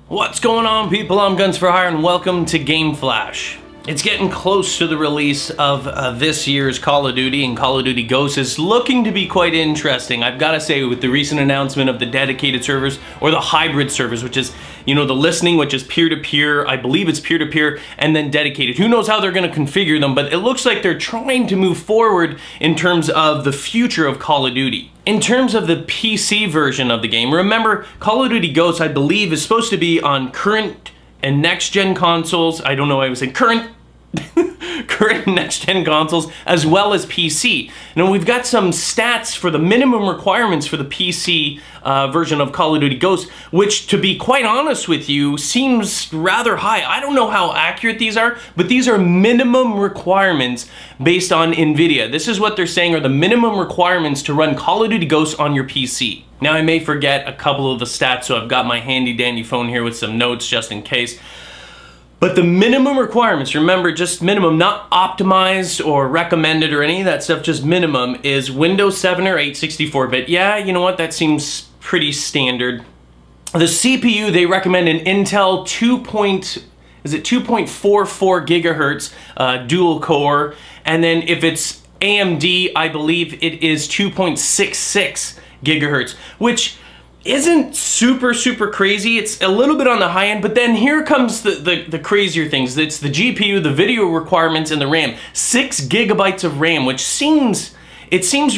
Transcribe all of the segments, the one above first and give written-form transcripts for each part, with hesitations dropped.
What's going on, people? I'm Guns for Hire and welcome to Game Flash. It's getting close to the release of this year's Call of Duty, and Call of Duty Ghosts is looking to be quite interesting. I've got to say, with the recent announcement of the dedicated servers, or the hybrid servers, which is, you know, the listening, which is peer-to-peer, I believe it's peer-to-peer, and then dedicated. Who knows how they're going to configure them, but it looks like they're trying to move forward in terms of the future of Call of Duty. In terms of the PC version of the game, remember, Call of Duty Ghosts, I believe, is supposed to be on current and next-gen consoles. I don't know why I was saying current next-gen consoles, as well as PC. Now, we've got some stats for the minimum requirements for the PC version of Call of Duty Ghosts, which, to be quite honest with you, seems rather high. I don't know how accurate these are, but these are minimum requirements based on NVIDIA. This is what they're saying are the minimum requirements to run Call of Duty Ghosts on your PC. Now, I may forget a couple of the stats, so I've got my handy-dandy phone here with some notes just in case. But the minimum requirements, remember, just minimum, not optimized or recommended or any of that stuff, just minimum, is Windows 7 or 8 64-bit. Yeah, you know what, that seems pretty standard. The CPU, they recommend an Intel 2.44 gigahertz dual core, and then if it's AMD, I believe it is 2.66 gigahertz, which isn't super crazy. It's a little bit on the high end, but then here comes the crazier things. It's the GPU, the video requirements, and the RAM. 6 gigabytes of RAM, which seems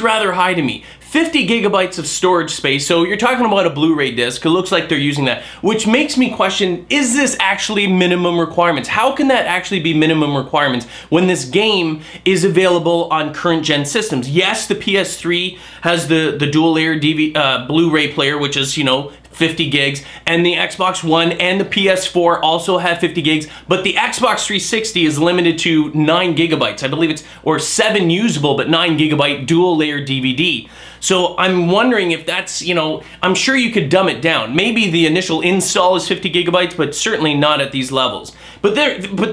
rather high to me. 50 gigabytes of storage space, so you're talking about a Blu-ray disc. It looks like they're using that, which makes me question, is this actually minimum requirements? How can that actually be minimum requirements when this game is available on current gen systems? Yes, the PS3 has the dual layer Blu-ray player, which is, you know, 50 gigs, and the Xbox One and the PS4 also have 50 gigs, but the Xbox 360 is limited to 9 gigabytes. I believe it's, or 7 usable, but 9 gigabyte dual layer DVD. So I'm wondering if that's, you know, I'm sure you could dumb it down. Maybe the initial install is 50 gigabytes, but certainly not at these levels. But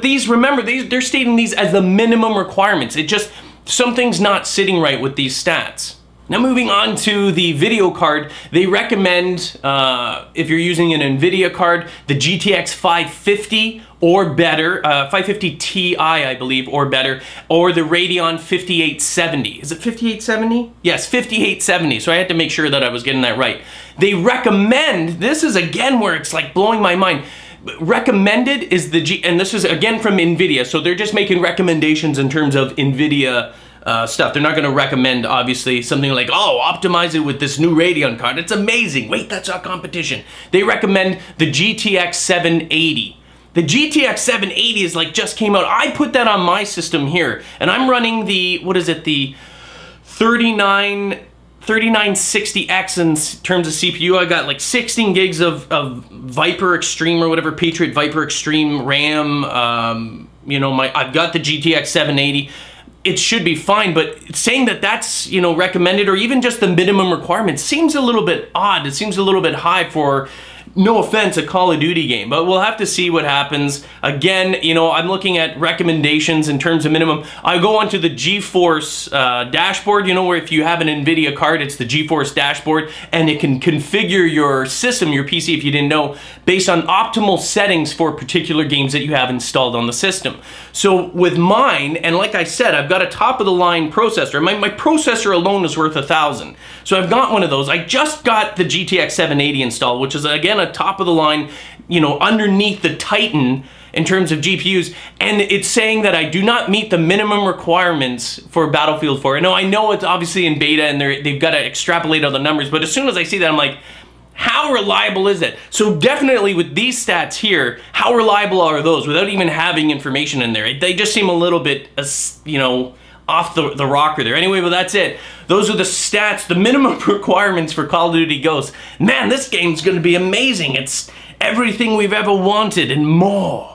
these, remember, they're stating these as the minimum requirements. It just, something's not sitting right with these stats. Now, moving on to the video card, they recommend, if you're using an NVIDIA card, the GTX 550 or better, 550 Ti, I believe, or better, or the Radeon 5870. Is it 5870? Yes, 5870, so I had to make sure that I was getting that right. They recommend, this is again where it's like blowing my mind, recommended is the and this is again from NVIDIA, so they're just making recommendations in terms of NVIDIA stuff. They're not going to recommend, obviously, something like, oh, optimize it with this new Radeon card. It's amazing. Wait, that's our competition. They recommend the GTX 780. The GTX 780 is like just came out. I put that on my system here, and I'm running the, what is it, the 3960X in terms of CPU. I got like 16 gigs of Viper Extreme or whatever, Patriot Viper Extreme RAM. You know, I've got the GTX 780. It should be fine, but saying that that's, you know, recommended or even just the minimum requirements seems a little bit odd. It seems a little bit high for, no offense, a Call of Duty game, but we'll have to see what happens. Again, you know, I'm looking at recommendations in terms of minimum. I go onto the GeForce dashboard, you know, where if you have an NVIDIA card, it's the GeForce dashboard, and it can configure your system, your PC, if you didn't know, based on optimal settings for particular games that you have installed on the system. So with mine, and like I said, I've got a top-of-the-line processor. My processor alone is worth $1,000. So I've got one of those. I just got the GTX 780 installed, which is, again, a top-of-the-line, you know, underneath the Titan in terms of GPUs, and it's saying that I do not meet the minimum requirements for Battlefield 4. I know it's obviously in beta, and they've got to extrapolate all the numbers, but as soon as I see that, I'm like, how reliable is it? So definitely with these stats here, how reliable are those without even having information in there? They just seem a little bit, you know, off the rocker there. Anyway, well, that's it. Those are the stats, the minimum requirements for Call of Duty Ghosts. Man, this game's going to be amazing. It's everything we've ever wanted and more.